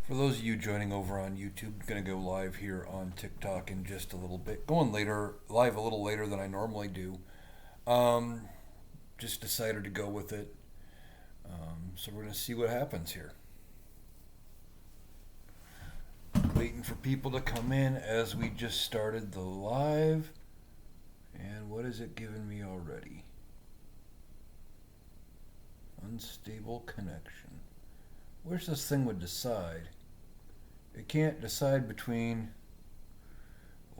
For those of you joining over on YouTube, I'm going to go live here on TikTok in just a little bit. Going later, live a little later than I normally do. Um, just decided to go with it. So we're going to see what happens here. Waiting for people to come in as we just started the live. And what is it giving me already? Unstable connection. Wish this thing would decide. It can't decide between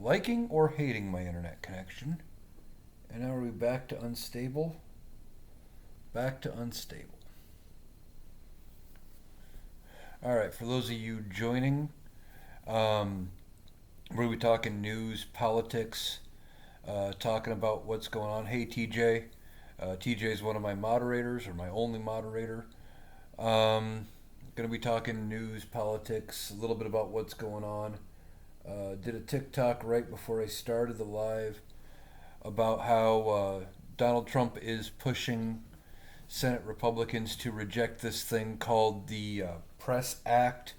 liking or hating my internet connection. And now are we back to unstable? Back to unstable. Alright, for those of you joining, we're going to be talking news, politics, talking about what's going on. Hey, TJ. TJ is one of my moderators, or my only moderator. Going to be talking news, politics, a little bit about what's going on. Did a TikTok right before I started the live about how Donald Trump is pushing Senate Republicans to reject this thing called the Press Act.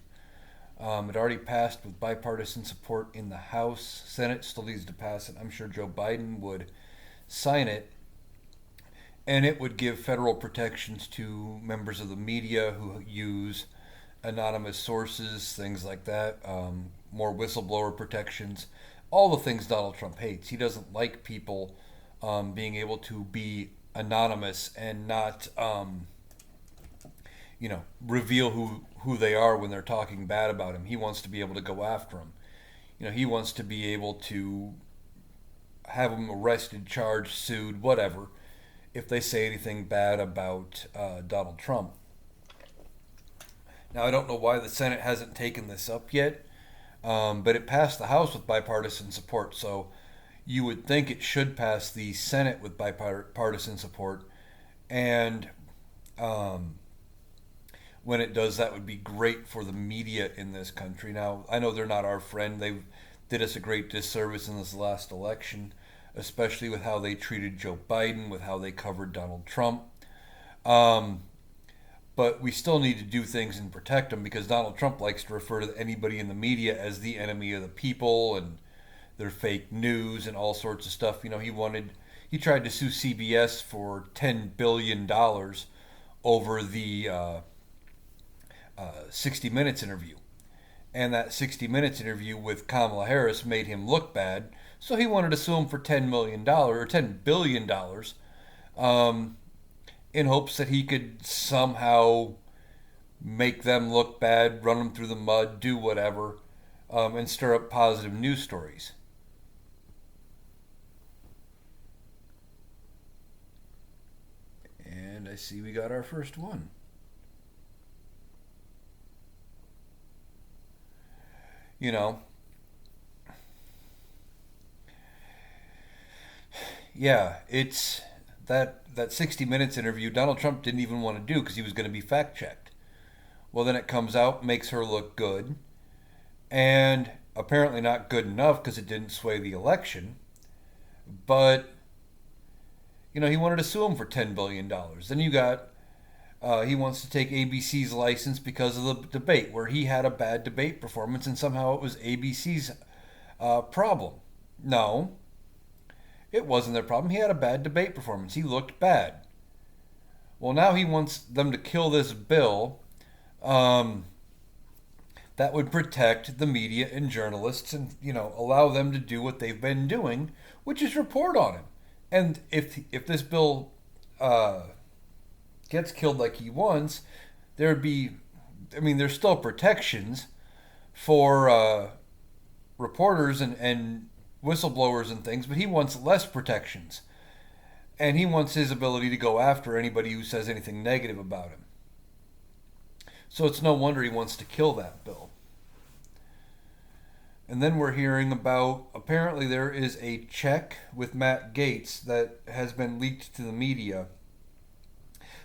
It already passed with bipartisan support in the House. Senate still needs to pass it. I'm sure Joe Biden would sign it. And it would give federal protections to members of the media who use anonymous sources, things like that, more whistleblower protections, all the things Donald Trump hates. He doesn't like people being able to be anonymous and not, reveal who they are when they're talking bad about him. He wants to be able to go after them. He wants to be able to have them arrested, charged, sued, whatever, if they say anything bad about Donald Trump. Now, I don't know why the Senate hasn't taken this up yet, but it passed the House with bipartisan support, so you would think it should pass the Senate with bipartisan support, and when it does, that would be great for the media in this country. Now, I know they're not our friend. They did us a great disservice in this last election, especially with how they treated Joe Biden, with how they covered Donald Trump. But we still need to do things and protect them, because Donald Trump likes to refer to anybody in the media as the enemy of the people and their fake news and all sorts of stuff. He tried to sue CBS for $10 billion over the 60 Minutes interview. And that 60 Minutes interview with Kamala Harris made him look bad, so he wanted to sue him for $10 million or $10 billion, in hopes that he could somehow make them look bad, run them through the mud, do whatever, and stir up positive news stories. And I see we got our first one. Yeah, it's that 60 Minutes interview Donald Trump didn't even want to do because he was going to be fact checked. Well, then it comes out, makes her look good, and apparently not good enough because it didn't sway the election. But he wanted to sue him for $10 billion. Then you got he wants to take ABC's license because of the debate, where he had a bad debate performance and somehow it was ABC's problem. No, it wasn't their problem. He had a bad debate performance. He looked bad. Well, now he wants them to kill this bill that would protect the media and journalists and, allow them to do what they've been doing, which is report on him. And if this bill gets killed like he wants, there'd be, there's still protections for reporters and whistleblowers and things, but he wants less protections. And he wants his ability to go after anybody who says anything negative about him. So it's no wonder he wants to kill that bill. And then we're hearing about, apparently there is a check with Matt Gaetz that has been leaked to the media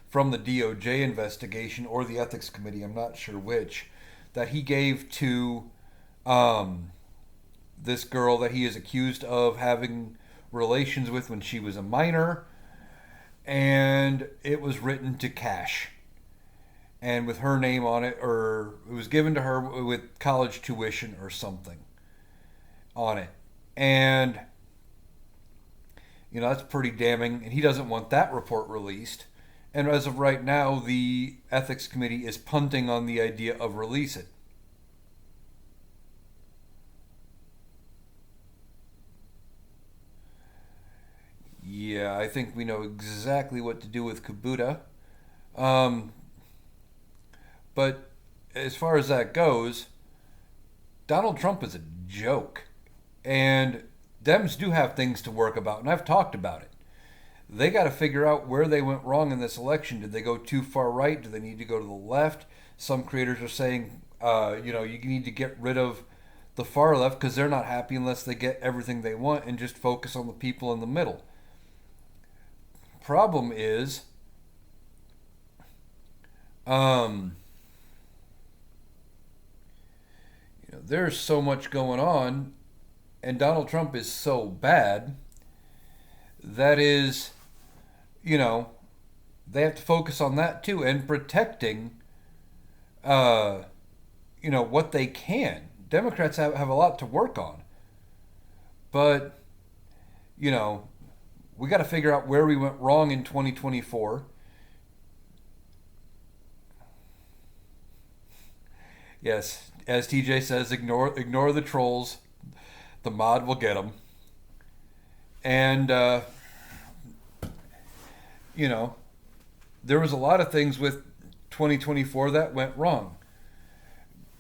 from the DOJ investigation or the Ethics Committee, I'm not sure which, that he gave to this girl that he is accused of having relations with when she was a minor, and it was written to cash. and with her name on it, or it was given to her with college tuition or something on it. And, that's pretty damning. And he doesn't want that report released. And as of right now, the ethics committee is punting on the idea of release it. Yeah, I think we know exactly what to do with Kabuta. Um, but as far as that goes, Donald Trump is a joke. And Dems do have things to work about, and I've talked about it. They got to figure out where they went wrong in this election. Did they go too far right? Do they need to go to the left? Some creators are saying, you need to get rid of the far left because they're not happy unless they get everything they want and just focus on the people in the middle. Problem is, um, there's so much going on, and Donald Trump is so bad that is, you know, they have to focus on that too and protecting, uh, what they can. Democrats have a lot to work on, but you know, we got to figure out where we went wrong in 2024. Yes, as TJ says, ignore the trolls. The mod will get them. And you know, there was a lot of things with 2024 that went wrong.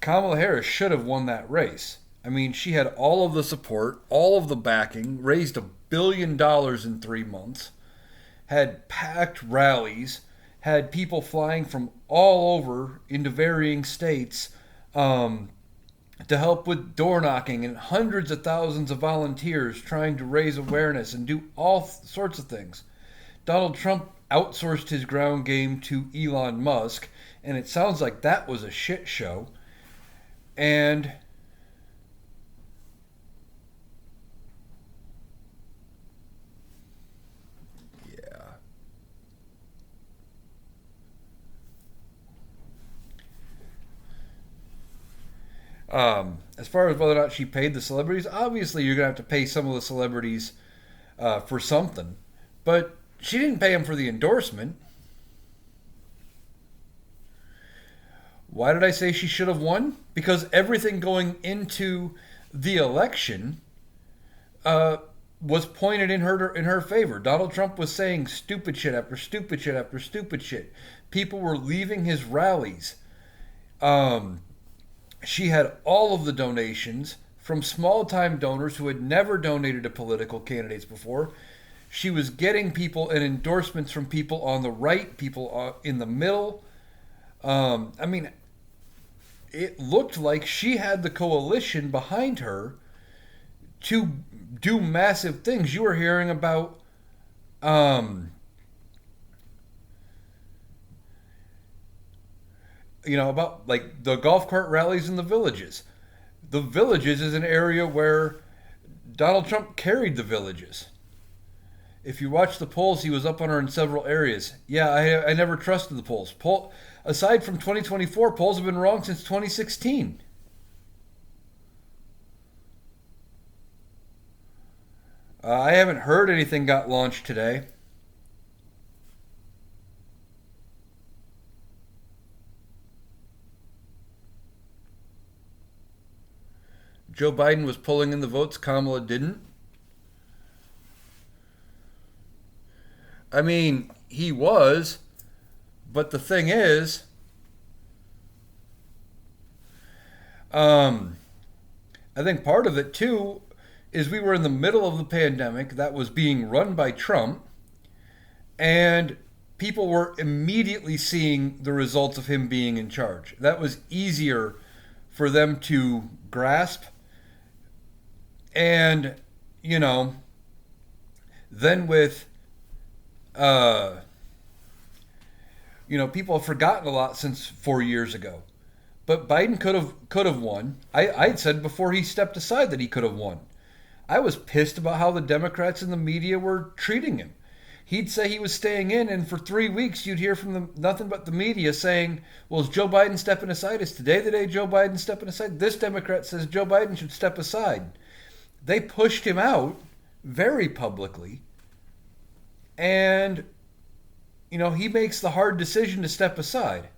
Kamala Harris should have won that race. I mean, she had all of the support, all of the backing, raised $1 billion in 3 months, had packed rallies, had people flying from all over into varying states um, to help with door knocking, and hundreds of thousands of volunteers trying to raise awareness and do all sorts of things. Donald Trump outsourced his ground game to Elon Musk, and it sounds like that was a shit show. And yeah. As far as whether or not she paid the celebrities, obviously you're gonna have to pay some of the celebrities for something, but she didn't pay them for the endorsement. Why did I say she should have won? Because everything going into the election uh, was pointed in her favor. Donald Trump was saying stupid shit after stupid shit after stupid shit. People were leaving his rallies. Um, she had all of the donations from small time donors who had never donated to political candidates before. She was getting people and endorsements from people on the right, people in the middle. I mean, it looked like she had the coalition behind her to do massive things. You were hearing um, about like the golf cart rallies in the villages. The villages is an area where Donald Trump carried the villages. If you watch the polls, he was up on her in several areas. Yeah, I never trusted the polls. Aside from 2024, polls have been wrong since 2016. I haven't heard anything got launched today. Joe Biden was pulling in the votes, Kamala didn't. I mean, he was, but the thing is, um, I think part of it too is we were in the middle of the pandemic that was being run by Trump, and people were immediately seeing the results of him being in charge. That was easier for them to grasp, and you know, then with uh, people have forgotten a lot since 4 years ago. But Biden could have won. I'd said before he stepped aside that he could have won. I was pissed about how the Democrats and the media were treating him. he'd say he was staying in, and for 3 weeks you'd hear from nothing but the media saying, well, is Joe Biden stepping aside? Is today the day Joe Biden's stepping aside? This Democrat says Joe Biden should step aside. They pushed him out very publicly, and he makes the hard decision to step aside.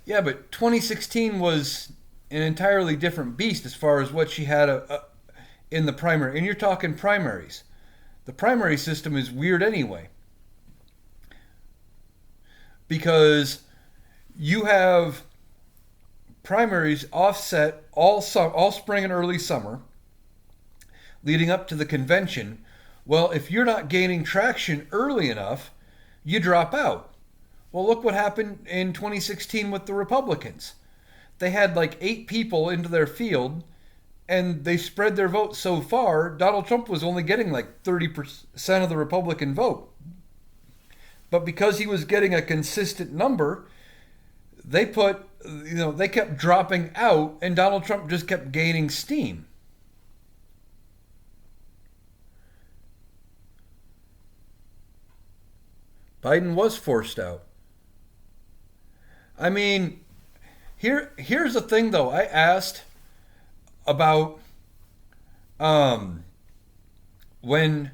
Yeah, but 2016 was an entirely different beast as far as what she had in the primary. And you're talking primaries. The primary system is weird anyway. Because you have primaries offset all spring and early summer, leading up to the convention. Well, if you're not gaining traction early enough, you drop out. Well, look what happened in 2016 with the Republicans. They had like 8 people into their field, and they spread their vote so far, Donald Trump was only getting like 30% of the Republican vote. But because he was getting a consistent number, they kept dropping out, and Donald Trump just kept gaining steam. Biden was forced out. I mean, here's the thing though. I asked about when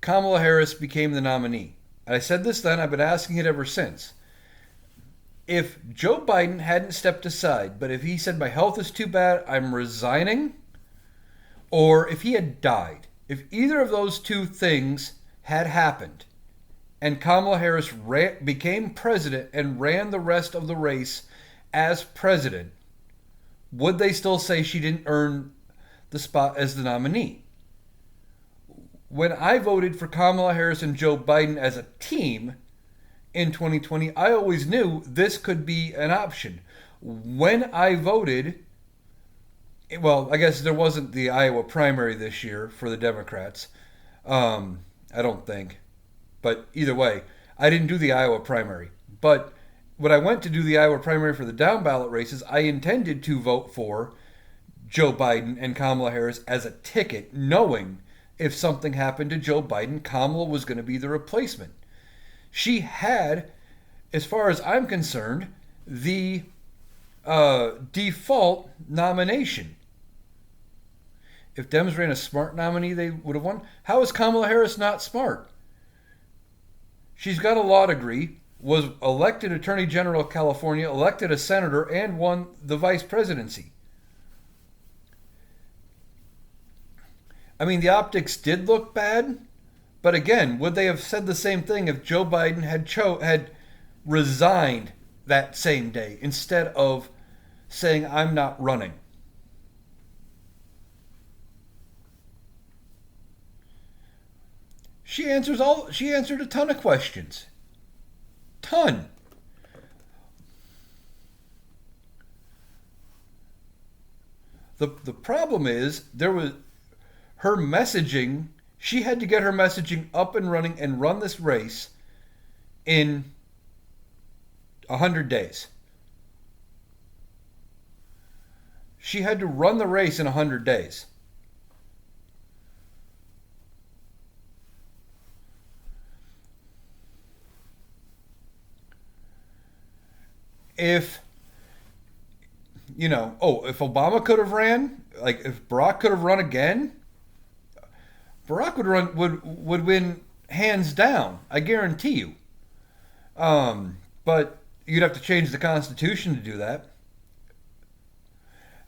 Kamala Harris became the nominee. And I said this then, I've been asking it ever since. If Joe Biden hadn't stepped aside, but if he said my health is too bad, I'm resigning, or if he had died, if either of those two things had happened, and Kamala Harris became president and ran the rest of the race as president, would they still say she didn't earn the spot as the nominee? When I voted for Kamala Harris and Joe Biden as a team in 2020, I always knew this could be an option. When I voted, well, I guess there wasn't the Iowa primary this year for the Democrats. I don't think. But either way, I didn't do the Iowa primary. But when I went to do the Iowa primary for the down ballot races, I intended to vote for Joe Biden and Kamala Harris as a ticket, knowing if something happened to Joe Biden, Kamala was going to be the replacement. She had, as far as I'm concerned, the default nomination. If Dems ran a smart nominee, they would have won. How is Kamala Harris not smart? She's got a law degree, was elected Attorney General of California, elected a senator, and won the vice presidency. I mean, the optics did look bad, but again, would they have said the same thing if Joe Biden had resigned that same day instead of saying, I'm not running? She answered a ton of questions. Ton. The problem is there was her messaging. She had to get her messaging up and running and run this race in 100 days. She had to run the race in 100 days. If if Obama could have ran, like if Barack could have run again, Barack would win hands down. I guarantee you. But you'd have to change the Constitution to do that.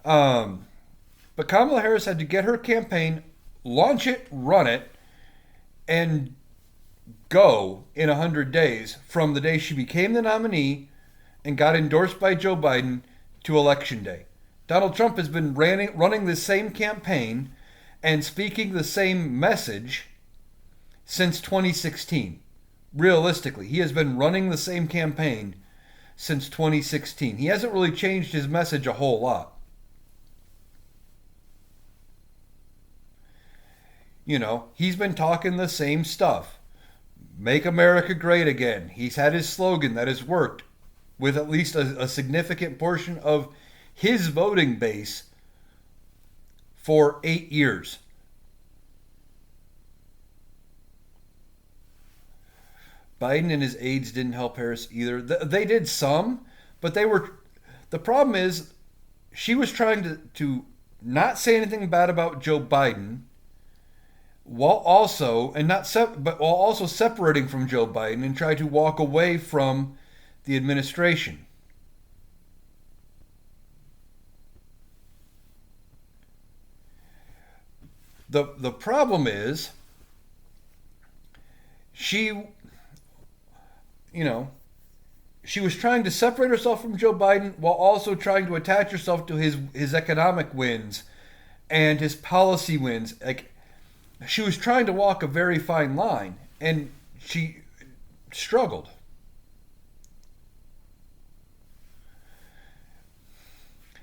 But Kamala Harris had to get her campaign, launch it, run it, and go in 100 days from the day she became the nominee and got endorsed by Joe Biden to Election Day. Donald Trump has been running the same campaign and speaking the same message since 2016. Realistically, he has been running the same campaign since 2016. He hasn't really changed his message a whole lot. He's been talking the same stuff. Make America great again. He's had his slogan that has worked with at least a significant portion of his voting base for 8 years. Biden and his aides didn't help Harris either. They did some, but they were. The problem is, she was trying to not say anything bad about Joe Biden, while also and not but while also separating from Joe Biden and try to walk away from the administration. The problem is she you know she was trying to separate herself from Joe Biden while also trying to attach herself to his economic wins and his policy wins. Like, she was trying to walk a very fine line, and she struggled.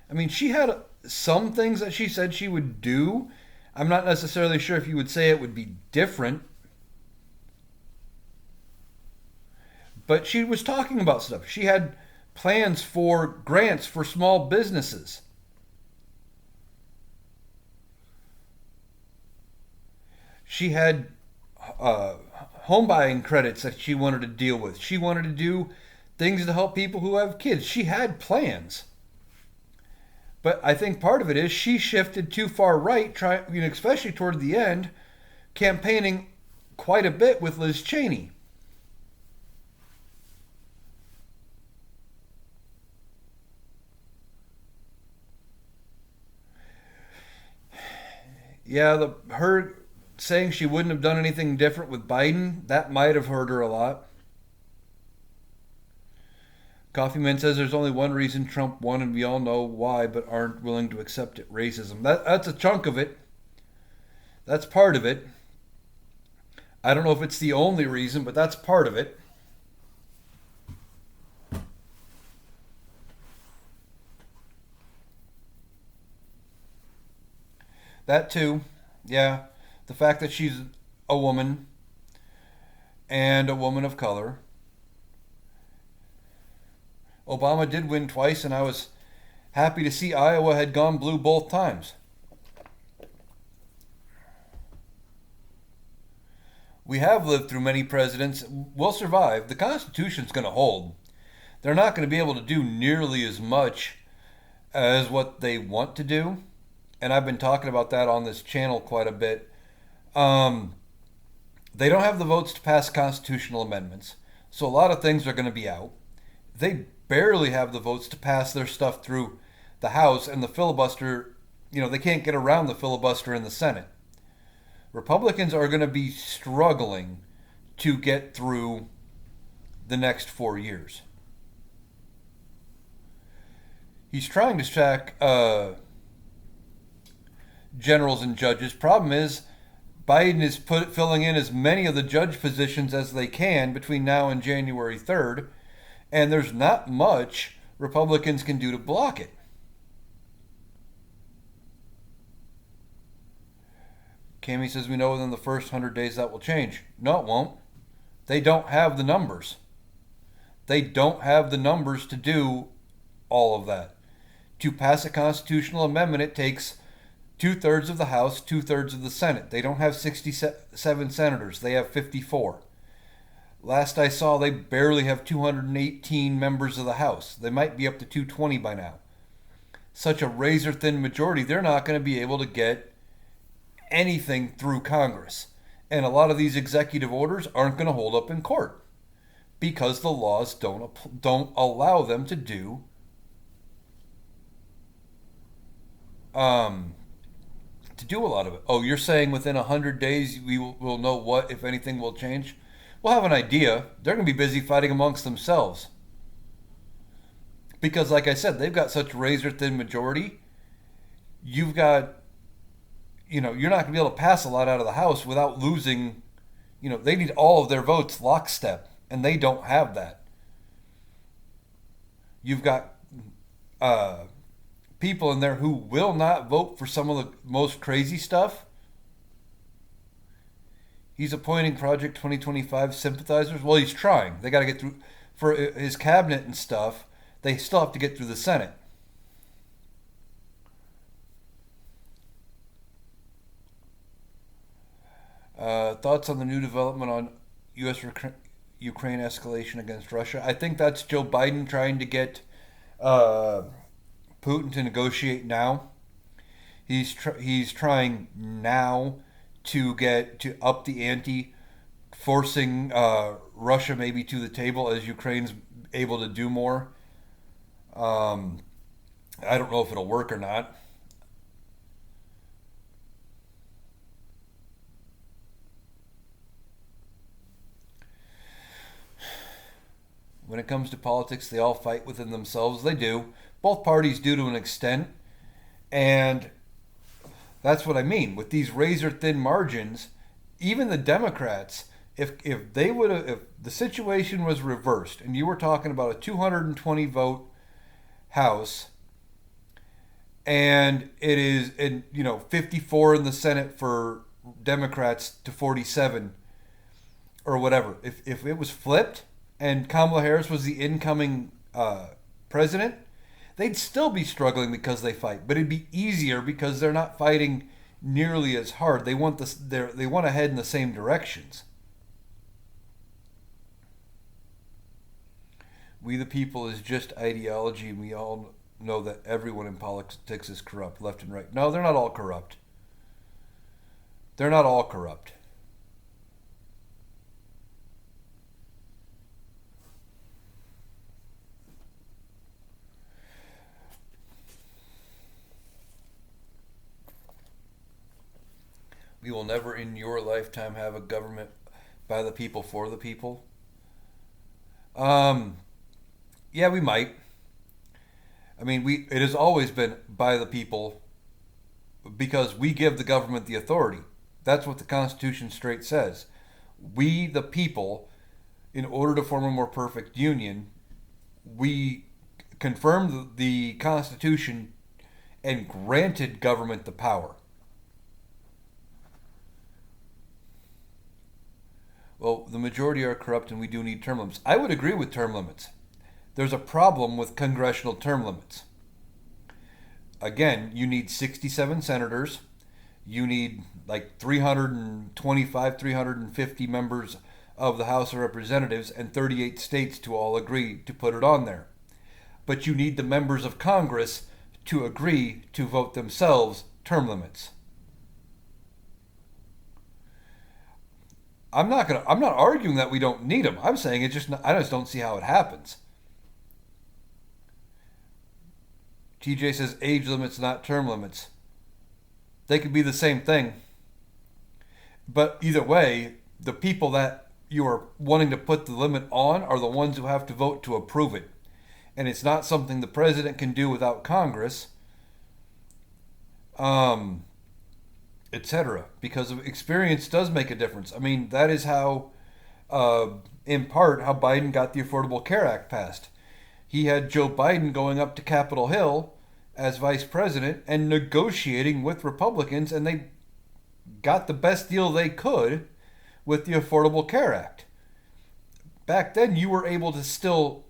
I mean, she had some things that she said she would do. I'm not necessarily sure if you would say it would be different, but she was talking about stuff. She had plans for grants for small businesses. She had home buying credits that she wanted to deal with. She wanted to do things to help people who have kids. She had plans. But I think part of it is she shifted too far right, especially toward the end, campaigning quite a bit with Liz Cheney. Yeah, her saying she wouldn't have done anything different with Biden, that might have hurt her a lot. Coffeeman says there's only one reason Trump won, and we all know why, but aren't willing to accept it: racism. That's a chunk of it. That's part of it. I don't know if it's the only reason, but that's part of it. That too. Yeah. The fact that she's a woman and a woman of color. Obama did win twice, and I was happy to see Iowa had gone blue both times. We have lived through many presidents. We'll survive. The Constitution's going to hold. They're not going to be able to do nearly as much as what they want to do. And I've been talking about that on this channel quite a bit. Um, they don't have the votes to pass constitutional amendments. So a lot of things are going to be out. They barely have the votes to pass their stuff through the House, and the filibuster, they can't get around the filibuster in the Senate. Republicans are going to be struggling to get through the next 4 years. He's trying to stack generals and judges. Problem is, Biden is filling in as many of the judge positions as they can between now and January 3rd, and there's not much Republicans can do to block it. Cami says we know within the first 100 days that will change. No, it won't. They don't have the numbers. They don't have the numbers to do all of that. To pass a constitutional amendment, it takes 2/3 of the House, 2/3 of the Senate. They don't have 67 senators. They have 54. Last I saw, they barely have 218 members of the House. They might be up to 220 by now. Such a razor-thin majority, they're not going to be able to get anything through Congress. And a lot of these executive orders aren't going to hold up in court because the laws don't allow them to do a lot of it. Oh, you're saying within 100 days we'll know what, if anything, will change? We'll have an idea. They're going to be busy fighting amongst themselves. Because, like I said, they've got such razor-thin majority. You've got, you're not going to be able to pass a lot out of the House without losing, they need all of their votes lockstep, and they don't have that. You've got people in there who will not vote for some of the most crazy stuff. He's appointing Project 2025 sympathizers. Well, he's trying. They got to get through for his cabinet and stuff. They still have to get through the Senate. Thoughts on the new development on Ukraine escalation against Russia. I think that's Joe Biden trying to get uh, Putin to negotiate now. He's trying now to up the ante, forcing Russia maybe to the table as Ukraine's able to do more. Um, I don't know if it'll work or not. When it comes to politics, they all fight within themselves. They do. Both parties do to an extent. And that's what I mean. With these razor thin margins, even the Democrats, if they would have, if the situation was reversed and you were talking about a 220 vote House and it is, in 54 in the Senate for Democrats to 47 or whatever, if it was flipped and Kamala Harris was the incoming president, they'd still be struggling because they fight, but it'd be easier because they're not fighting nearly as hard. They want to head in the same directions. We the people is just ideology, and we all know that everyone in politics is corrupt, left and right. No, they're not all corrupt. They're not all corrupt. We will never in your lifetime have a government by the people for the people. Um, yeah, we might. I mean, we it has always been by the people because we give the government the authority. That's what the Constitution straight says. We, the people, in order to form a more perfect union, we confirmed the Constitution and granted government the power. Well, the majority are corrupt and we do need term limits. I would agree with term limits. There's a problem with congressional term limits. Again, you need 67 senators. You need like 325, 350 members of the House of Representatives and 38 states to all agree to put it on there. But you need the members of Congress to agree to vote themselves term limits. I'm not arguing that we don't need them. I'm saying I just don't see how it happens. TJ says age limits, not term limits. They could be the same thing. But either way, the people that you are wanting to put the limit on are the ones who have to vote to approve it. And it's not something the president can do without Congress, etc. Because of experience does make a difference. I mean, that is how, in part, how Biden got the Affordable Care Act passed. He had Joe Biden going up to Capitol Hill as vice president and negotiating with Republicans, and they got the best deal they could with the Affordable Care Act. Back then, you were able to still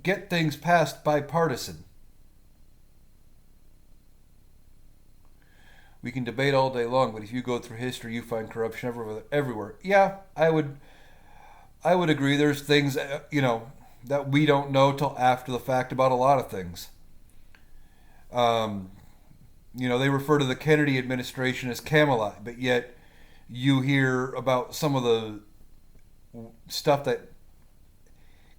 get things passed bipartisan. We can debate all day long, but if you go through history, you find corruption everywhere. Yeah, I would agree. There's things that we don't know till after the fact about a lot of things. Um, they refer to the Kennedy administration as Camelot, but yet you hear about some of the stuff that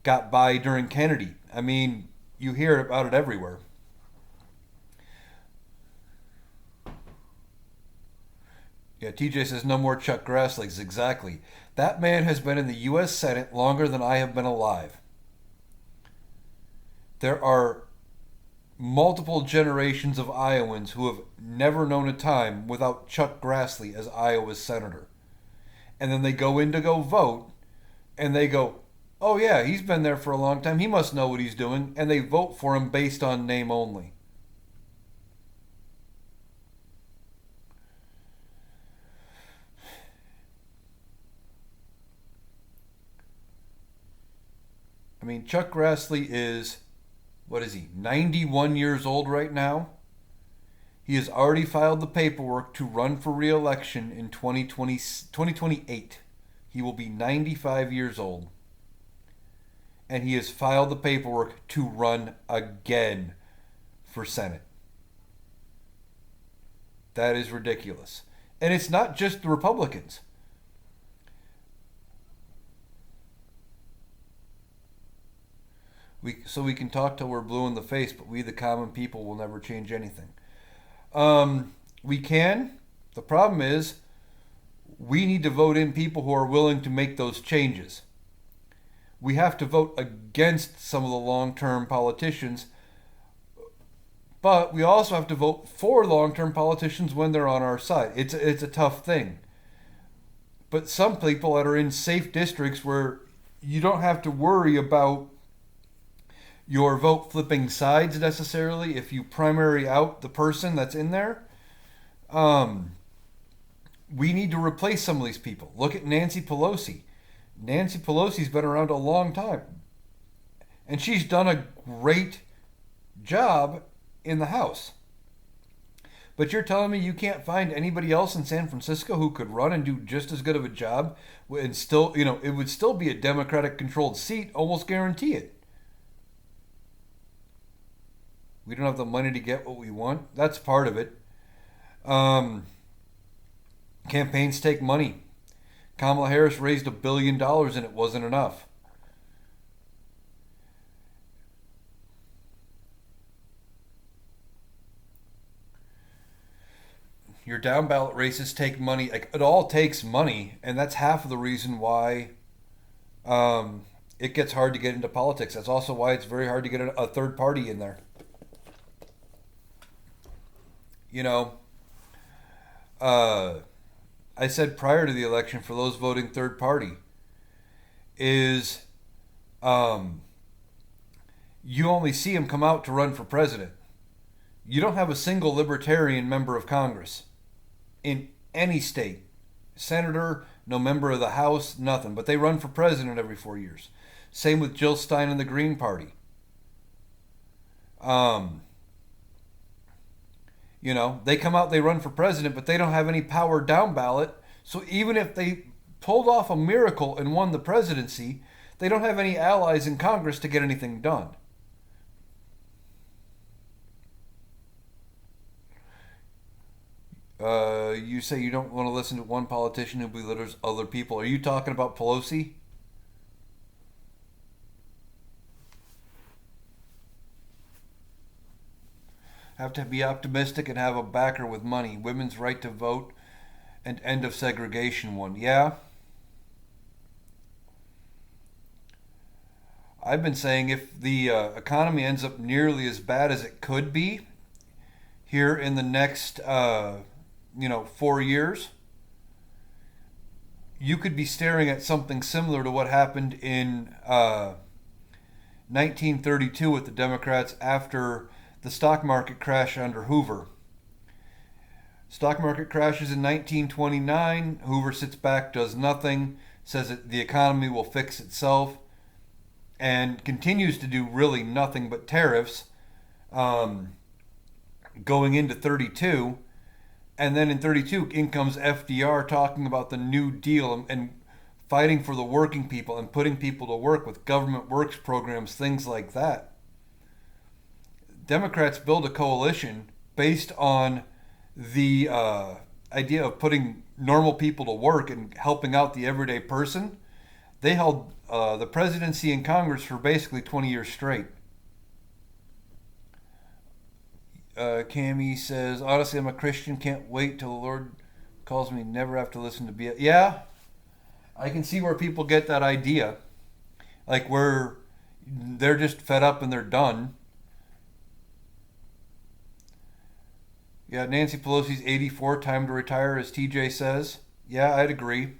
got by during Kennedy. I mean, you hear about it everywhere. Yeah, TJ says no more Chuck Grassley's. Exactly. That man has been in the U.S. Senate longer than I have been alive. There are multiple generations of Iowans who have never known a time without Chuck Grassley as Iowa's senator. And then they go in to go vote, and they go, oh yeah, he's been there for a long time. He must know what he's doing. And they vote for him based on name only. I mean, Chuck Grassley is, what is he, 91 years old right now? He has already filed the paperwork to run for re-election in 2028. He will be 95 years old. and he has filed the paperwork to run again for Senate. That is ridiculous. And it's not just the Republicans. We can talk till we're blue in the face, but we, the common people, will never change anything. We can. The problem is we need to vote in people who are willing to make those changes. We have to vote against some of the long-term politicians, but we also have to vote for long-term politicians when they're on our side. It's a tough thing. But some people that are in safe districts where you don't have to worry about your vote flipping sides necessarily if you primary out the person that's in there. We need to replace some of these people. Look at Nancy Pelosi. Nancy Pelosi's been around a long time. And she's done a great job in the House. But you're telling me you can't find anybody else in San Francisco who could run and do just as good of a job and still, it would still be a Democratic controlled seat, almost guarantee it. We don't have the money to get what we want. That's part of it. Campaigns take money. Kamala Harris raised $1 billion and it wasn't enough. Your down ballot races take money. Like, it all takes money, and that's half of the reason why it gets hard to get into politics. That's also why it's very hard to get a third party in there. I said prior to the election, for those voting third party, is you only see him come out to run for president. You don't have a single libertarian member of Congress in any state. Senator, no member of the House, nothing. But they run for president every 4 years. Same with Jill Stein and the Green Party. They come out, they run for president, but they don't have any power down ballot. So even if they pulled off a miracle and won the presidency, they don't have any allies in Congress to get anything done. You say you don't want to listen to one politician who belittles other people. Are you talking about Pelosi? Have to be optimistic and have a backer with money. Women's right to vote and end of segregation one. Yeah. I've been saying if the economy ends up nearly as bad as it could be here in the next 4 years, you could be staring at something similar to what happened in 1932 with the Democrats after the stock market crash under Hoover. Stock market crashes in 1929. Hoover sits back, does nothing, says that the economy will fix itself, and continues to do really nothing but tariffs going into 32. And then in 32, in comes FDR talking about the New Deal and fighting for the working people and putting people to work with government works programs, things like that. Democrats build a coalition based on the idea of putting normal people to work and helping out the everyday person. They held the presidency and Congress for basically 20 years straight. Cami says, honestly, I'm a Christian. Can't wait till the Lord calls me. Never have to listen to BS. Yeah, I can see where people get that idea. Like where they're just fed up and they're done. Yeah, Nancy Pelosi's 84, time to retire, as TJ says. Yeah, I'd agree.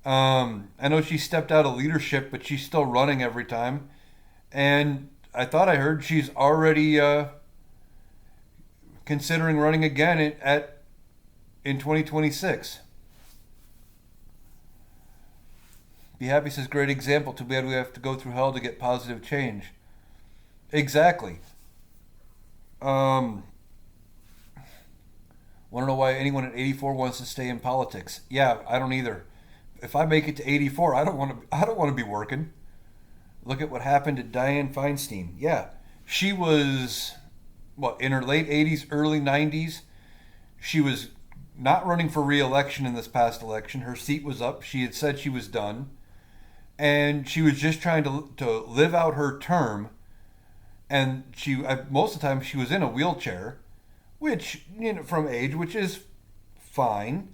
I know she stepped out of leadership, but she's still running every time. And I thought I heard she's already considering running again in 2026. Be Happy says, great example. Too bad we have to go through hell to get positive change. Exactly. Want to know why anyone at 84 wants to stay in politics? Yeah, I don't either. If I make it to 84, I don't want to be working. Look at what happened to Dianne Feinstein. Yeah, she was, what, in her late 80s, early 90s. She was not running for re-election in this past election. Her seat was up. She had said she was done, and she was just trying to live out her term. And she most of the time she was in a wheelchair, which, from age, which is fine.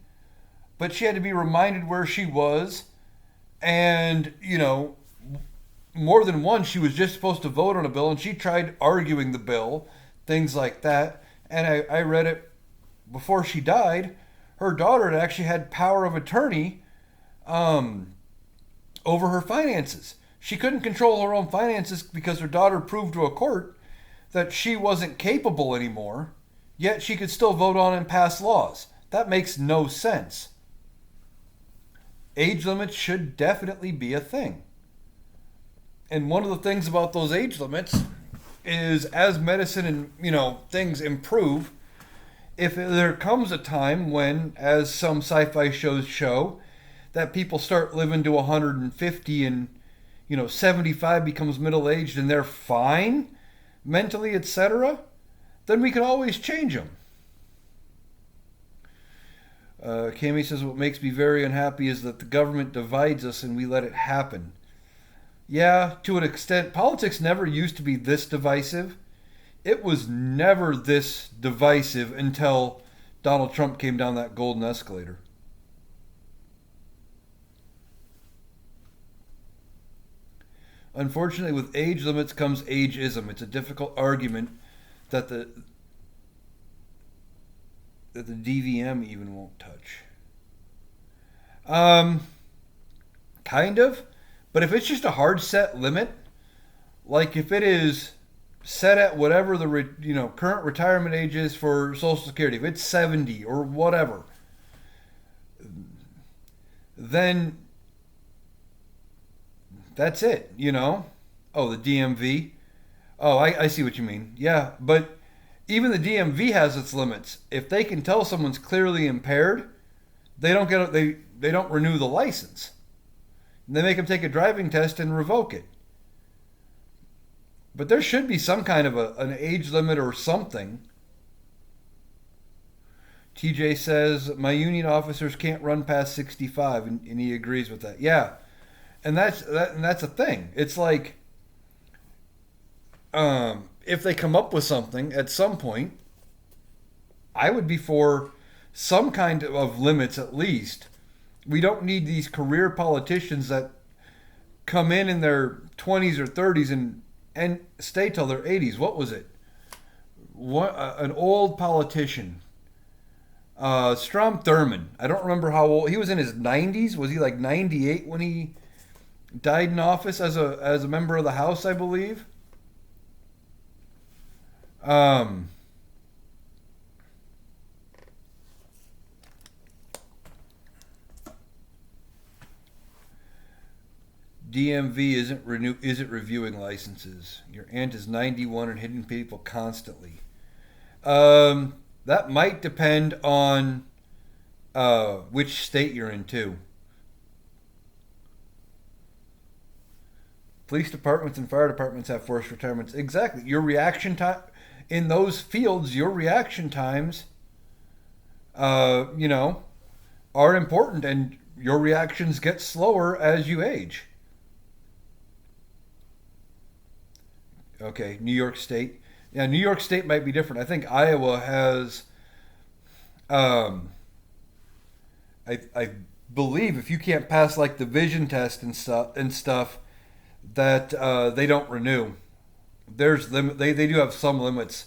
But she had to be reminded where she was, and more than once she was just supposed to vote on a bill, and she tried arguing the bill, things like that. And I read it before she died. Her daughter had actually had power of attorney um, over her finances. She couldn't control her own finances because her daughter proved to a court that she wasn't capable anymore, yet she could still vote on and pass laws. That makes no sense. Age limits should definitely be a thing. And one of the things about those age limits is, as medicine and things improve, if there comes a time when, as some sci-fi shows show, that people start living to 150 and 75 becomes middle-aged and they're fine mentally, etc., then we can always change them. Cami says, what makes me very unhappy is that the government divides us and we let it happen. Yeah, to an extent. Politics never used to be this divisive. It was never this divisive until Donald Trump came down that golden escalator. Unfortunately, with age limits comes ageism. It's a difficult argument that the DVM even won't touch. Kind of. But if it's just a hard set limit, like if it is set at whatever the current retirement age is for Social Security, if it's 70 or whatever, then that's it. Oh, the DMV. Oh, I see what you mean. Yeah, but even the DMV has its limits. If they can tell someone's clearly impaired, they don't they don't renew the license. They make them take a driving test and revoke it. But there should be some kind of an age limit or something. TJ says, my union officers can't run past 65, and he agrees with that. Yeah, and that's a thing. It's like, if they come up with something at some point, I would be for some kind of limits at least. We don't need these career politicians that come in their 20s or 30s and stay till their 80s. What was it? An old politician, Strom Thurmond. I don't remember how old he was. In his 90s. Was he like 98 when he died in office as a member of the House, I believe? DMV isn't reviewing licenses. Your aunt is 91 and hitting people constantly. That might depend on which state you're in too. Police departments and fire departments have forced retirements. Exactly. Your reaction time in those fields, your reaction times, are important, and your reactions get slower as you age. Okay, New York State. Yeah, New York State might be different. I think Iowa has. I believe if you can't pass like the vision test and stuff, that they don't renew. There's they do have some limits.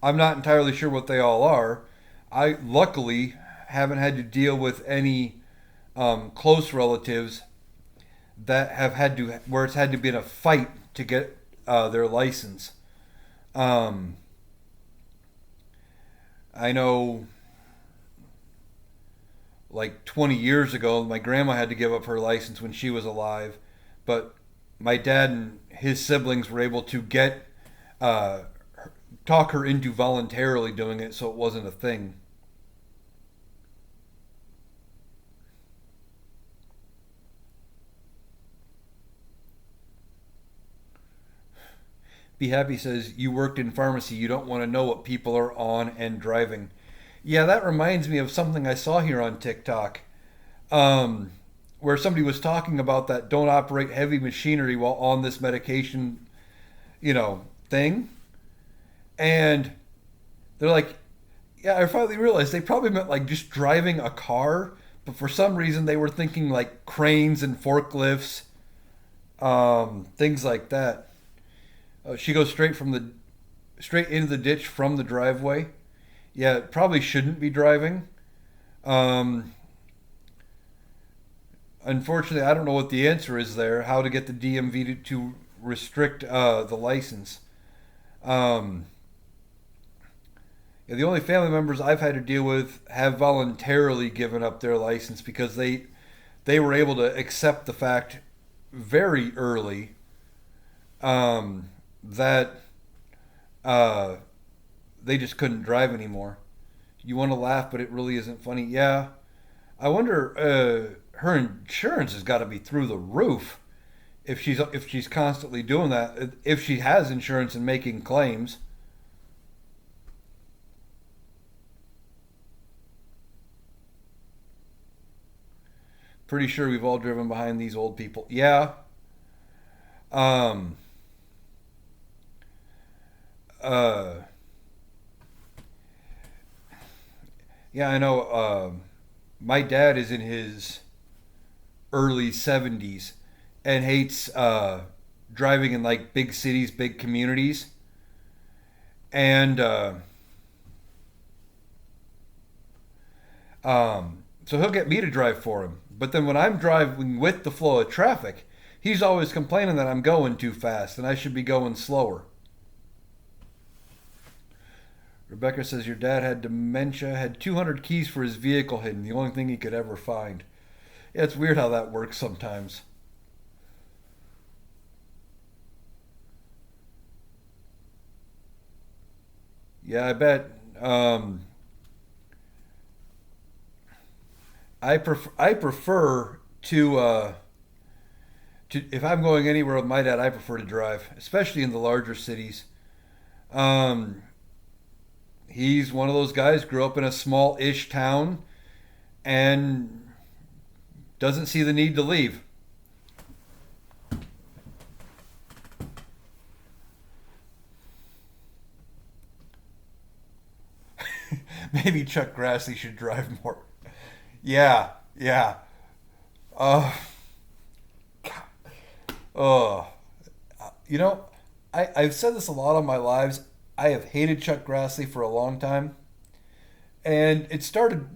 I'm not entirely sure what they all are. I luckily haven't had to deal with any close relatives that have had to where it's had to be in a fight to get their license. I know, like 20 years ago, my grandma had to give up her license when she was alive, but my dad and his siblings were able to talk her into voluntarily doing it, so it wasn't a thing. Be Happy says, you worked in pharmacy. You don't want to know what people are on and driving. Yeah, that reminds me of something I saw here on TikTok, um, where somebody was talking about that don't operate heavy machinery while on this medication, thing. And they're like, yeah, I finally realized they probably meant like just driving a car, but for some reason they were thinking like cranes and forklifts, things like that. She goes straight into the ditch from the driveway. Yeah, probably shouldn't be driving. Um, Unfortunately, I don't know what the answer is there. How to get the DMV to restrict the license. Um, yeah, the only family members I've had to deal with have voluntarily given up their license because they were able to accept the fact very early, that uh, they just couldn't drive anymore. You want to laugh, but it really isn't funny. Yeah, I wonder. Her insurance has got to be through the roof if she's constantly doing that. If she has insurance and making claims. Pretty sure we've all driven behind these old people. Yeah. Um. Uh. Yeah, I know. My dad is in his early 70s and hates driving in like big cities, big communities. And so he'll get me to drive for him. But then when I'm driving with the flow of traffic, he's always complaining that I'm going too fast and I should be going slower. Rebecca says your dad had dementia, had 200 keys for his vehicle hidden, the only thing he could ever find. Yeah, it's weird how that works sometimes. Yeah, I bet. I prefer to if I'm going anywhere with my dad, I prefer to drive, especially in the larger cities. Um, he's one of those guys grew up in a small-ish town and doesn't see the need to leave. Maybe Chuck Grassley should drive more. Yeah, yeah. Uh, oh, you know, I've said this a lot of my lives. I have hated Chuck Grassley for a long time, and it started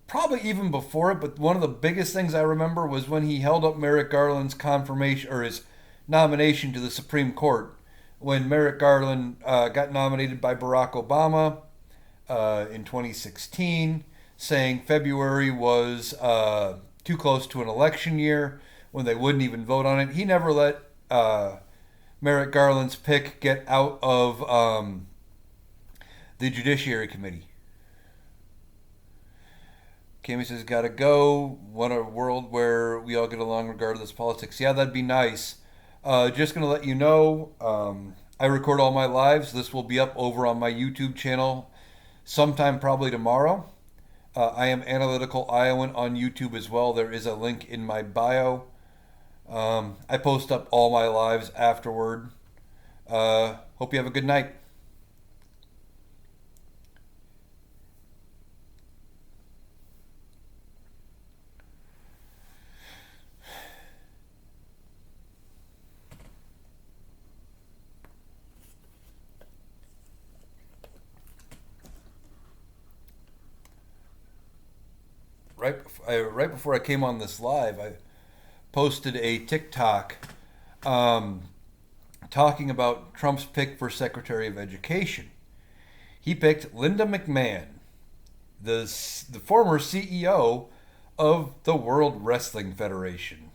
probably even before it. But one of the biggest things I remember was when he held up Merrick Garland's confirmation or his nomination to the Supreme Court. When Merrick Garland got nominated by Barack Obama in 2016, saying February was too close to an election year when they wouldn't even vote on it. He never let Merrick Garland's pick get out of the Judiciary Committee. Cammy says, gotta go. Want a world where we all get along regardless of politics. Yeah, that'd be nice. Just gonna let you know, I record all my lives. This will be up over on my YouTube channel sometime probably tomorrow. I am Analytical Iowan on YouTube as well. There is a link in my bio. I post up all my lives afterward. Hope you have a good night. Right before I came on this live, I posted a TikTok um, talking about Trump's pick for Secretary of Education. He picked Linda McMahon, the former CEO of the World Wrestling Federation,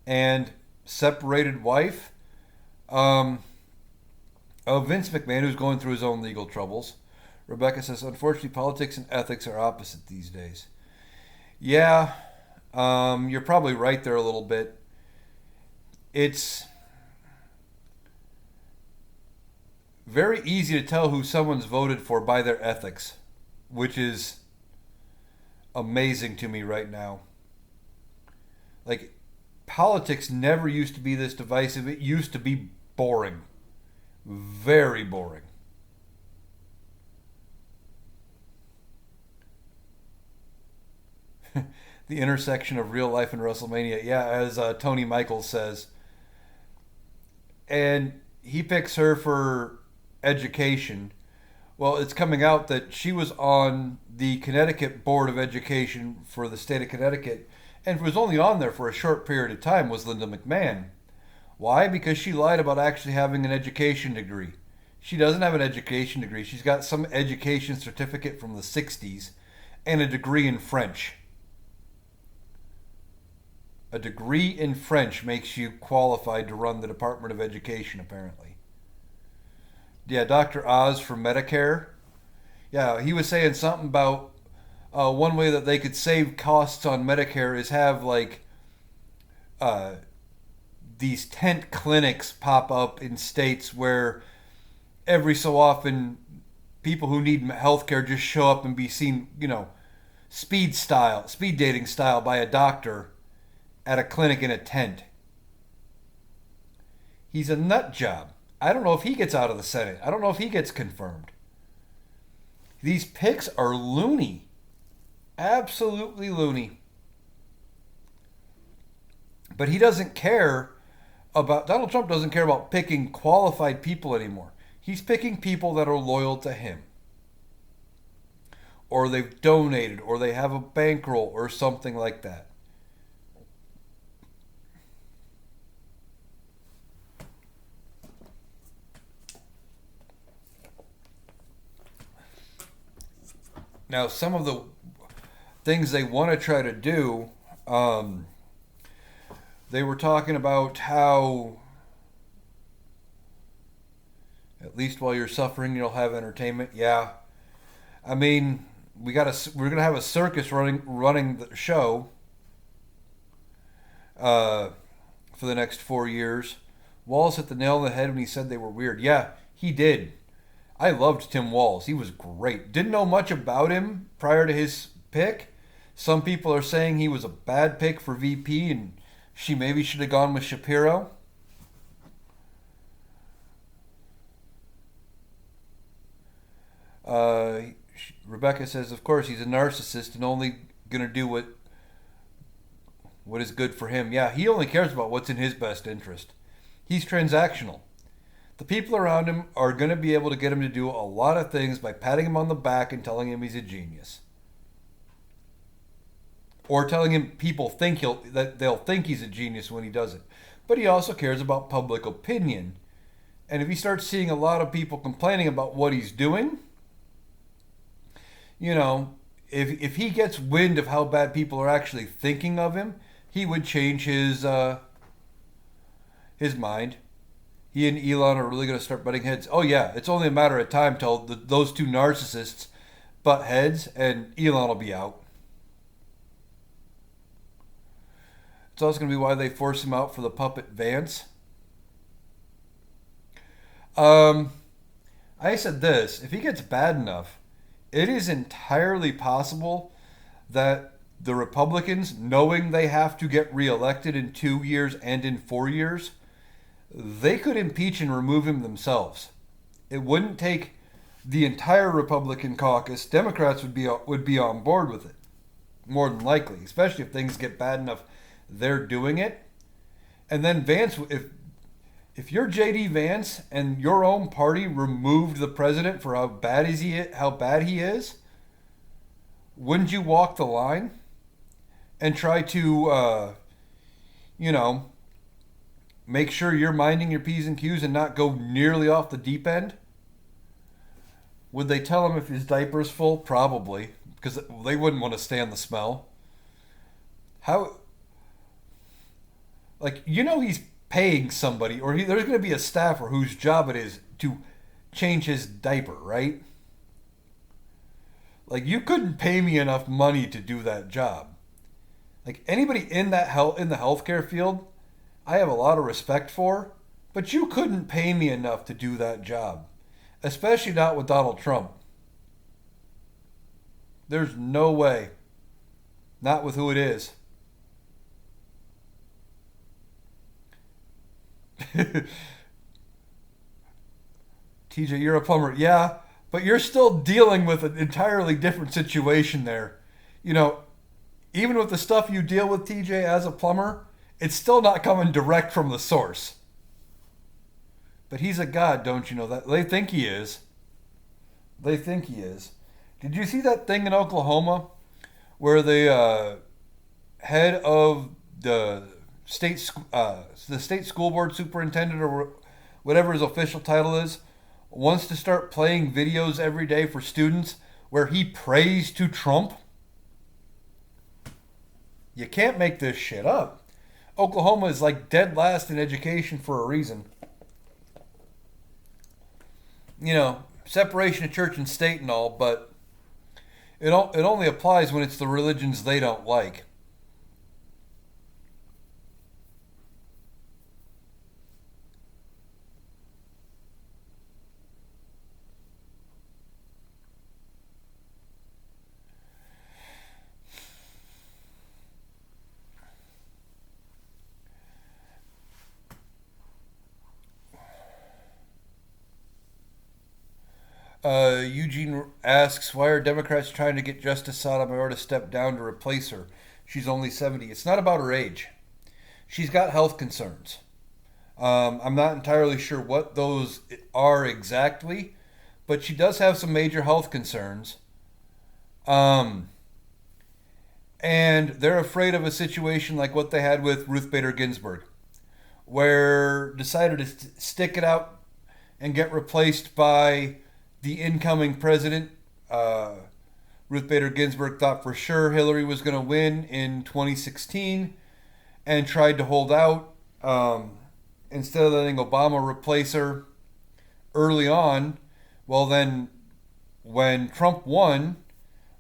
and separated wife um, of Vince McMahon, who's going through his own legal troubles. Rebecca says, unfortunately, politics and ethics are opposite these days. Yeah, you're probably right there a little bit. It's very easy to tell who someone's voted for by their ethics, which is amazing to me right now. Like, politics never used to be this divisive. It used to be boring. Very boring. The intersection of real life and WrestleMania. Yeah, as Tony Michaels says. And he picks her for education. Well, it's coming out that she was on the Connecticut Board of Education for the state of Connecticut and was only on there for a short period of time was Linda McMahon. Why? Because she lied about actually having an education degree. She doesn't have an education degree. She's got some education certificate from the 60s and a degree in French. A degree in French makes you qualified to run the Department of Education, apparently. Yeah, Dr. Oz from Medicare. Yeah, he was saying something about one way that they could save costs on Medicare is have like uh, these tent clinics pop up in states where every so often people who need healthcare just show up and be seen, speed dating style by a doctor at a clinic in a tent. He's a nut job. I don't know if he gets out of the Senate. I don't know if he gets confirmed. These picks are loony. Absolutely loony. But he doesn't care about, Donald Trump doesn't care about picking qualified people anymore. He's picking people that are loyal to him. Or they've donated, or they have a bankroll, or something like that. Now, some of the things they want to try to do, they were talking about how at least while you're suffering, you'll have entertainment. Yeah, I mean, we're gonna have a circus running the show for the next 4 years. Walls hit the nail on the head when he said they were weird. Yeah, he did. I loved Tim Walz. He was great. Didn't know much about him prior to his pick. Some people are saying he was a bad pick for VP and she maybe should have gone with Shapiro. Uh, Rebecca says, of course, he's a narcissist and only going to do what is good for him. Yeah, he only cares about what's in his best interest. He's transactional. The people around him are going to be able to get him to do a lot of things by patting him on the back and telling him he's a genius. Or telling him people that they'll think he's a genius when he does it. But he also cares about public opinion. And if he starts seeing a lot of people complaining about what he's doing, if he gets wind of how bad people are actually thinking of him, he would change his mind. He and Elon are really going to start butting heads. Oh yeah, it's only a matter of time till those two narcissists butt heads, and Elon will be out. It's also going to be why they force him out for the puppet Vance. I said this: if he gets bad enough, it is entirely possible that the Republicans, knowing they have to get reelected in 2 years and in 4 years, they could impeach and remove him themselves. It wouldn't take the entire Republican caucus. Democrats would be on board with it, more than likely, especially if things get bad enough. They're doing it, and then Vance. If you're J.D. Vance and your own party removed the president for how bad he is, wouldn't you walk the line and try to, make sure you're minding your P's and Q's and not go nearly off the deep end? Would they tell him if his diaper's full? Probably, because they wouldn't want to stand the smell. How, he's paying somebody, or there's going to be a staffer whose job it is to change his diaper, right? Like, you couldn't pay me enough money to do that job. Like, anybody in the healthcare field, I have a lot of respect for, but you couldn't pay me enough to do that job. especially not with Donald Trump. There's no way. Not with who it is. TJ, you're a plumber. Yeah, but you're still dealing with an entirely different situation there. You know, even with the stuff you deal with, TJ, as a plumber, it's still not coming direct from the source. But he's a god, don't you know that? They think he is. They think he is. Did you see that thing in Oklahoma where the head of the state school board superintendent or whatever his official title is wants to start playing videos every day for students where he prays to Trump? You can't make this shit up. Oklahoma is like dead last in education for a reason. You know, separation of church and state and all, but it only applies when it's the religions they don't like. Eugene asks, why are Democrats trying to get Justice Sotomayor to step down to replace her? She's only 70. It's not about her age. She's got health concerns. I'm not entirely sure what those are exactly, but she does have some major health concerns. Um, and they're afraid of a situation like what they had with Ruth Bader Ginsburg, where decided to stick it out and get replaced by the incoming president. Ruth Bader Ginsburg thought for sure Hillary was going to win in 2016 and tried to hold out instead of letting Obama replace her early on. Well, then when Trump won,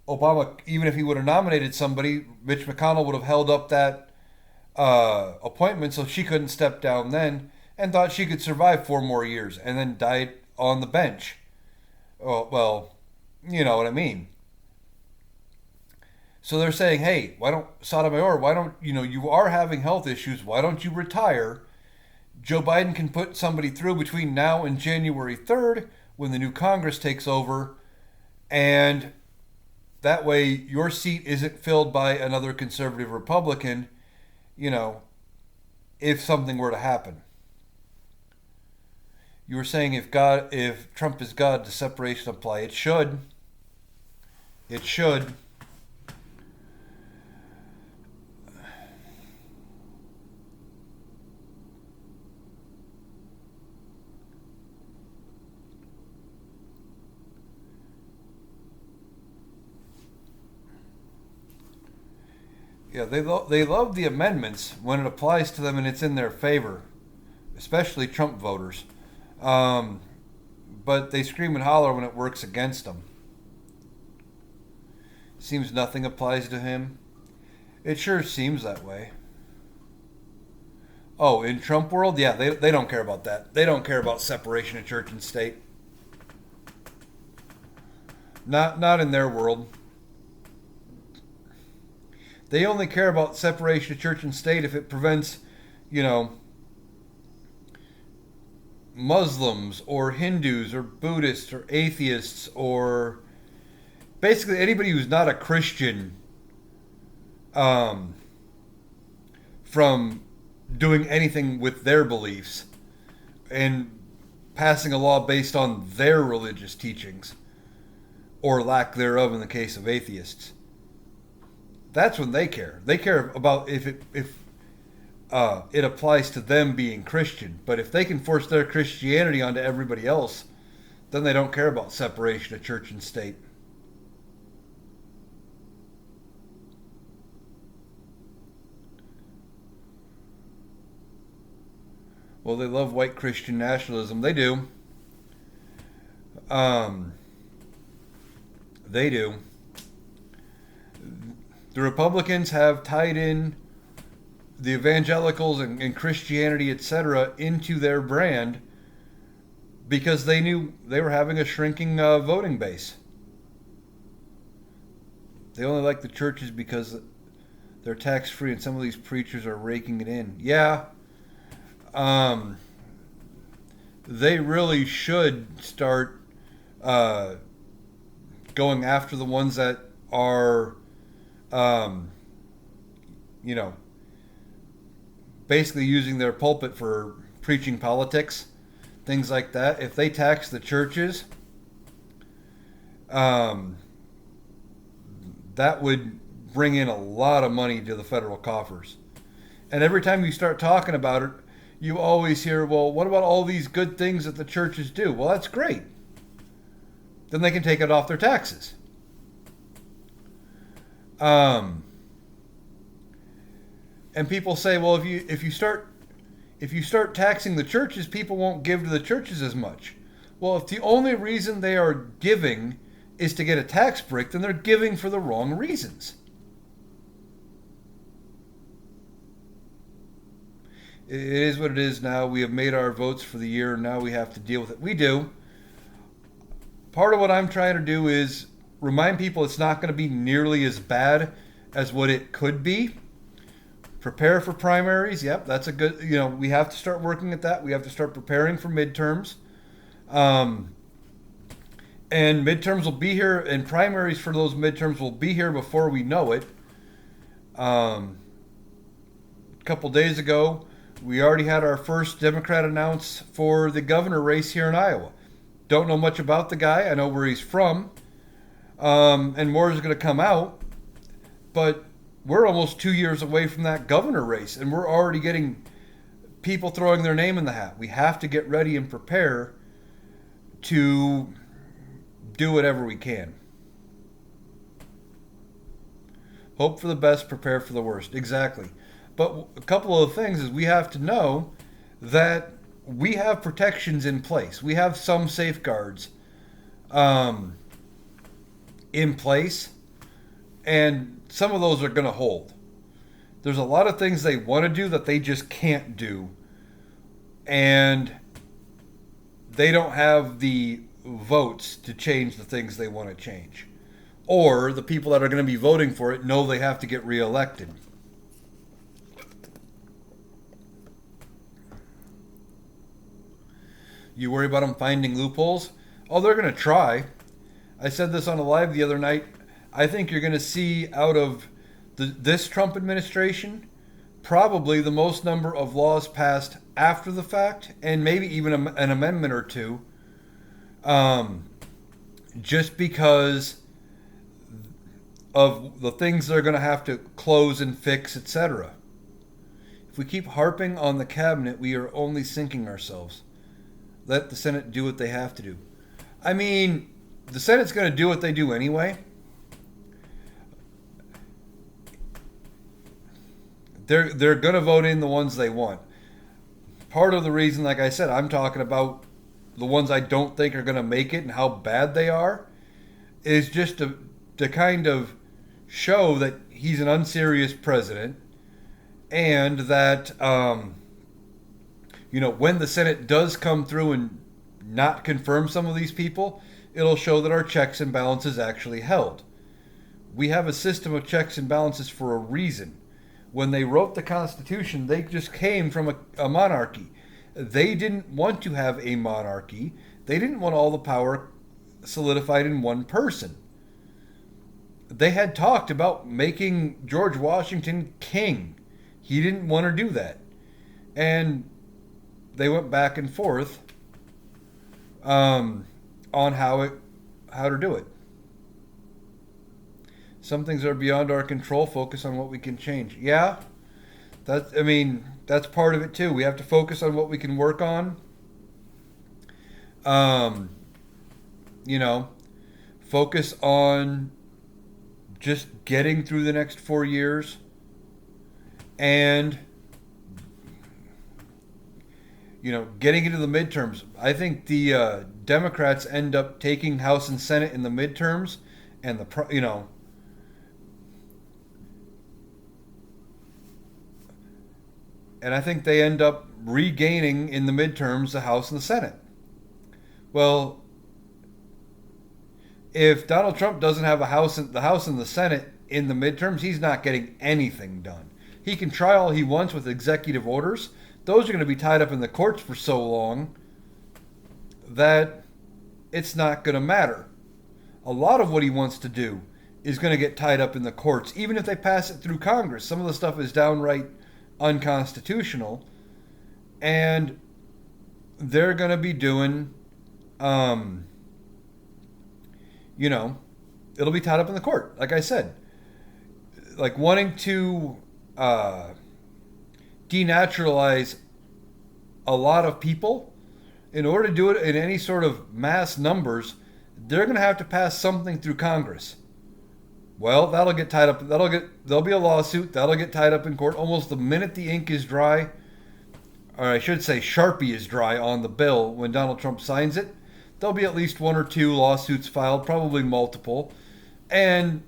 Obama, even if he would have nominated somebody, Mitch McConnell would have held up that appointment so she couldn't step down then, and thought she could survive 4 more years and then died on the bench. Oh, well, you know what I mean. So they're saying, hey, why don't Sotomayor, why don't, you are having health issues, why don't you retire? Joe Biden can put somebody through between now and January 3rd when the new Congress takes over, and that way your seat isn't filled by another conservative Republican, if something were to happen. You were saying if Trump is God, does separation apply? It should. It should. Yeah, they love the amendments when it applies to them and it's in their favor, especially Trump voters. But they scream and holler when it works against them. Seems nothing applies to him. It sure seems that way. Oh, in Trump world, yeah, they don't care about that. They don't care about separation of church and state. Not in their world. They only care about separation of church and state if it prevents, Muslims or Hindus or Buddhists or atheists or basically anybody who's not a Christian from doing anything with their beliefs and passing a law based on their religious teachings or lack thereof in the case of atheists. That's when they care. They care about if it applies to them being Christian. But if they can force their Christianity onto everybody else, then they don't care about separation of church and state. Well, they love white Christian nationalism. They do. Um, they do. The Republicans have tied in the evangelicals and Christianity, etc., into their brand because they knew they were having a shrinking voting base. They only like the churches because they're tax free, and some of these preachers are raking it in. Yeah, um, they really should start uh, going after the ones that are, um, you know, basically using their pulpit for preaching politics, things like that. If they tax the churches, um, that would bring in a lot of money to the federal coffers. And every time you start talking about it, you always hear, well, what about all these good things that the churches do? Well, that's great. Then they can take it off their taxes. Um, and people say, well, if you start taxing the churches, people won't give to the churches as much. Well, if the only reason they are giving is to get a tax break, then they're giving for the wrong reasons. It is what it is now. We have made our votes for the year, and now we have to deal with it. We do. Part of what I'm trying to do is remind people it's not going to be nearly as bad as what it could be. Prepare for primaries. Yep, that's a good, we have to start working at that. We have to start preparing for midterms. Um, and midterms will be here, and primaries for those midterms will be here before we know it. A couple days ago, we already had our first Democrat announce for the governor race here in Iowa. Don't know much about the guy. I know where he's from. And more is going to come out. But we're almost 2 years away from that governor race, and we're already getting people throwing their name in the hat. We have to get ready and prepare to do whatever we can. Hope for the best, prepare for the worst. Exactly. But a couple of things is we have to know that we have protections in place. We have some safeguards in place, and some of those are going to hold. There's a lot of things they want to do that they just can't do, and they don't have the votes to change the things they want to change. Or the people that are going to be voting for it know they have to get reelected. You worry about them finding loopholes? Oh, they're going to try. I said this on a live the other night. I think you're going to see out of this Trump administration probably the most number of laws passed after the fact, and maybe even an amendment or two, just because of the things they're going to have to close and fix, etc. If we keep harping on the cabinet, we are only sinking ourselves. Let the Senate do what they have to do. I mean, the Senate's going to do what they do anyway. They're going to vote in the ones they want. Part of the reason, like I said, I'm talking about the ones I don't think are going to make it and how bad they are, is just to kind of show that he's an unserious president, and that when the Senate does come through and not confirm some of these people, it'll show that our checks and balances actually held. We have a system of checks and balances for a reason. When they wrote the Constitution, they just came from a monarchy. They didn't want to have a monarchy. They didn't want all the power solidified in one person. They had talked about making George Washington king. He didn't want to do that. And they went back and forth on how to do it. Some things are beyond our control. Focus on what we can change. Yeah, that's part of it too. We have to focus on what we can work on. Focus on just getting through the next 4 years, and getting into the midterms. I think the Democrats end up taking House and Senate in the midterms, and and I think they end up regaining in the midterms the House and the Senate. Well, if Donald Trump doesn't have the House and the Senate in the midterms, he's not getting anything done. He can try all he wants with executive orders. Those are going to be tied up in the courts for so long that it's not going to matter. A lot of what he wants to do is going to get tied up in the courts, even if they pass it through Congress. Some of the stuff is downright unconstitutional, and they're going to be doing, you know, it'll be tied up in the court. Like I said, like wanting to denaturalize a lot of people, in order to do it in any sort of mass numbers, they're going to have to pass something through Congress. Well, that'll get tied up. There'll be a lawsuit. That'll get tied up in court almost the minute the ink is dry, or I should say Sharpie is dry on the bill when Donald Trump signs it. There'll be at least one or two lawsuits filed, probably multiple, and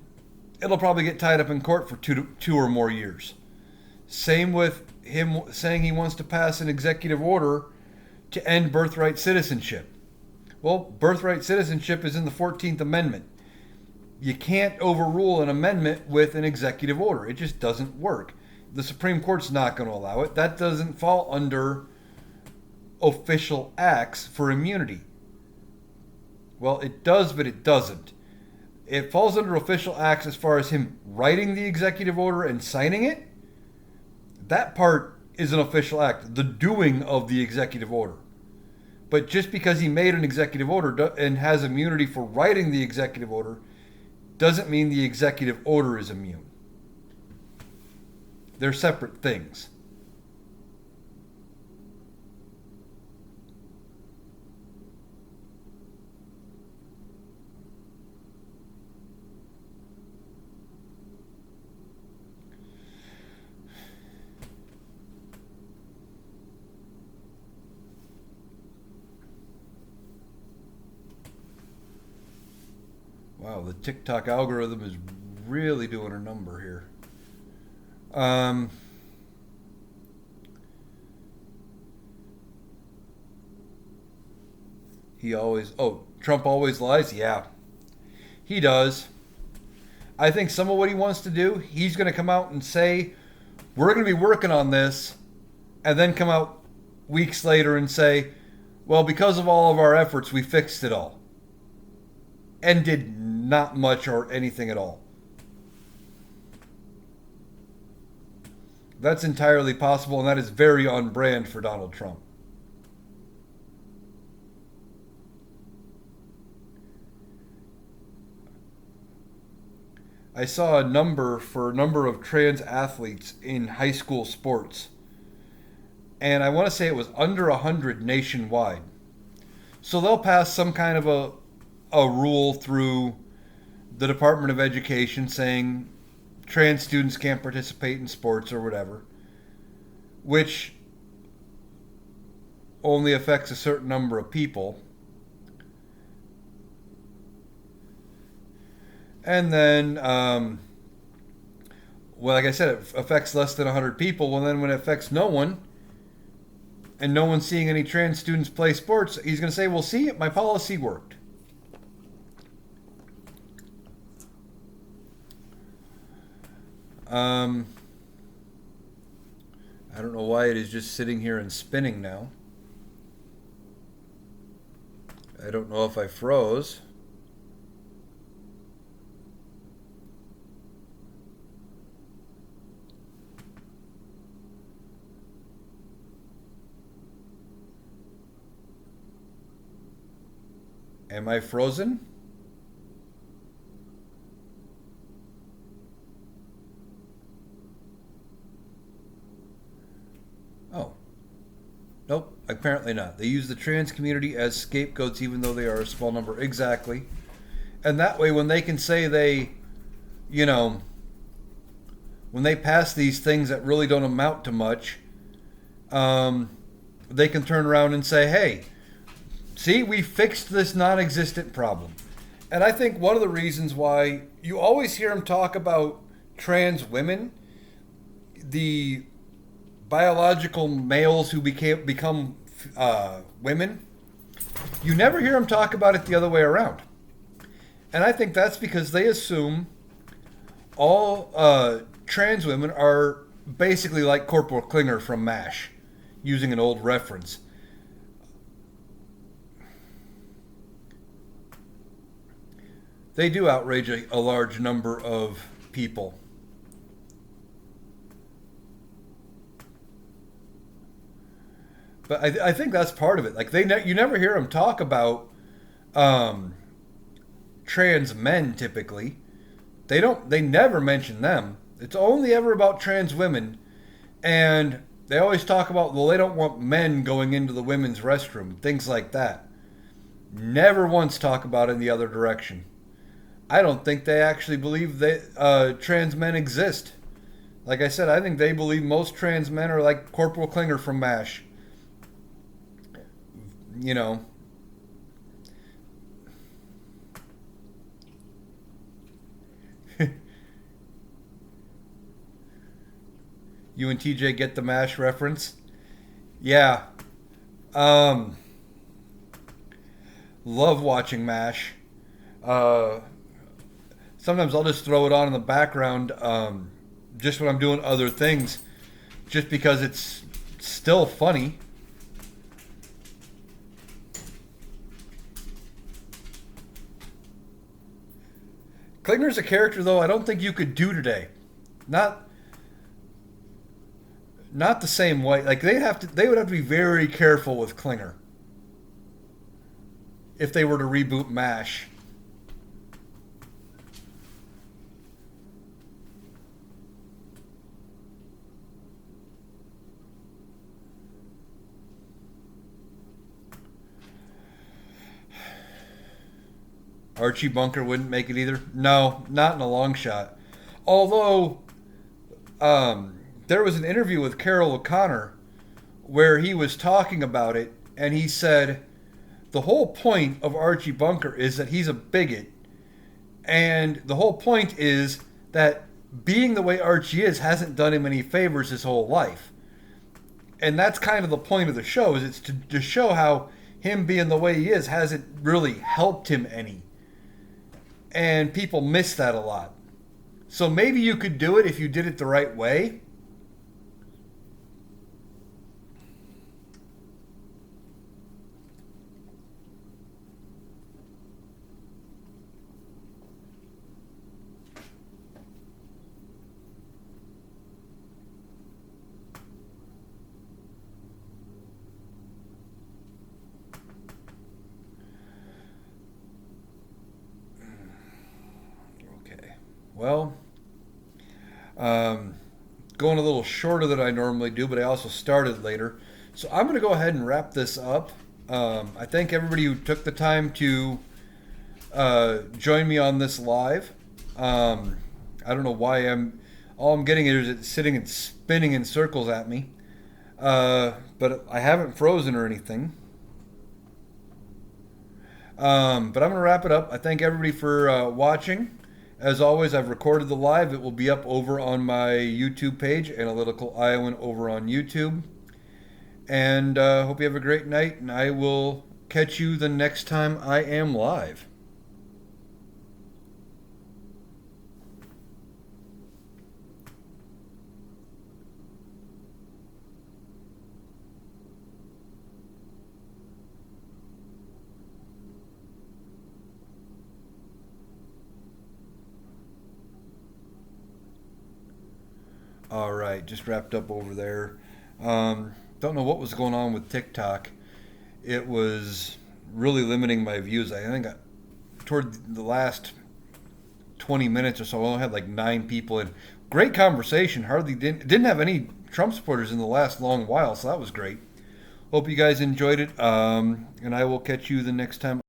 it'll probably get tied up in court for two or more years. Same with him saying he wants to pass an executive order to end birthright citizenship. Well, birthright citizenship is in the 14th Amendment. You can't overrule an amendment with an executive order. It just doesn't work. The Supreme Court's not going to allow it. That doesn't fall under official acts for immunity. Well, it does, but it doesn't. It falls under official acts as far as him writing the executive order and signing it. That part is an official act, the doing of the executive order. But just because he made an executive order and has immunity for writing the executive order doesn't mean the executive order is immune. They're separate things. Wow, the TikTok algorithm is really doing a number here. Um, Trump always lies? Yeah, he does. I think some of what he wants to do, he's going to come out and say, we're going to be working on this, and then come out weeks later and say, well, because of all of our efforts, we fixed it all. And did not much or anything at all. That's entirely possible, and that is very on brand for Donald Trump. I saw a number for a number of trans athletes in high school sports, and I want to say it was under 100 nationwide. So they'll pass some kind of a rule through the Department of Education saying trans students can't participate in sports or whatever, which only affects a certain number of people. And then, well, like I said, it affects less than 100 people. Well, then when it affects no one, and no one's seeing any trans students play sports, he's going to say, well, see, my policy worked. I don't know why it is just sitting here and spinning now. I don't know if I froze. Am I frozen? Oh. Nope, apparently not. They use the trans community as scapegoats even though they are a small number. Exactly. And that way when they can say they, you know, when they pass these things that really don't amount to much, they can turn around and say, hey, see, we fixed this non-existent problem. And I think one of the reasons why you always hear them talk about trans women, the biological males who become women, You never hear them talk about it the other way around. And I think that's because they assume all trans women are basically like Corporal Klinger from MASH, using an old reference. They do outrage a large number of people. But I think that's part of it. Like you never hear them talk about um, trans men typically. They don't. They never mention them. It's only ever about trans women, and they always talk about, well, they don't want men going into the women's restroom, things like that. Never once talk about it in the other direction. I don't think they actually believe that trans men exist. Like I said, I think they believe most trans men are like Corporal Klinger from MASH. You know. You and TJ get the MASH reference? Yeah. Um, love watching MASH. Uh, Sometimes I'll just throw it on in the background just when I'm doing other things, just because it's still funny. Klinger's a character, though, I don't think you could do today. Not not the same way. Like they would have to be very careful with Klinger if they were to reboot MASH. Archie Bunker wouldn't make it either. No, not in a long shot. Although there was an interview with Carol O'Connor where he was talking about it, and he said the whole point of Archie Bunker is that he's a bigot, and the whole point is that being the way Archie is hasn't done him any favors his whole life. And that's kind of the point of the show, is it's to show how him being the way he is hasn't really helped him any. And people miss that a lot. So maybe you could do it if you did it the right way. Okay. Well, um, going a little shorter than I normally do, but I also started later. So I'm going to go ahead and wrap this up. I thank everybody who took the time to join me on this live. I don't know why all I'm getting is it sitting and spinning in circles at me. But I haven't frozen or anything. But I'm going to wrap it up. I thank everybody for watching. As always, I've recorded the live. It will be up over on my YouTube page, Analytical Iowan, over on YouTube. And hope you have a great night, and I will catch you the next time I am live. All right, just wrapped up over there. Don't know what was going on with TikTok. It was really limiting my views. I think toward the last 20 minutes or so, I only had like 9 people in. Great conversation. Hardly didn't have any Trump supporters in the last long while, so that was great. Hope you guys enjoyed it, and I will catch you the next time.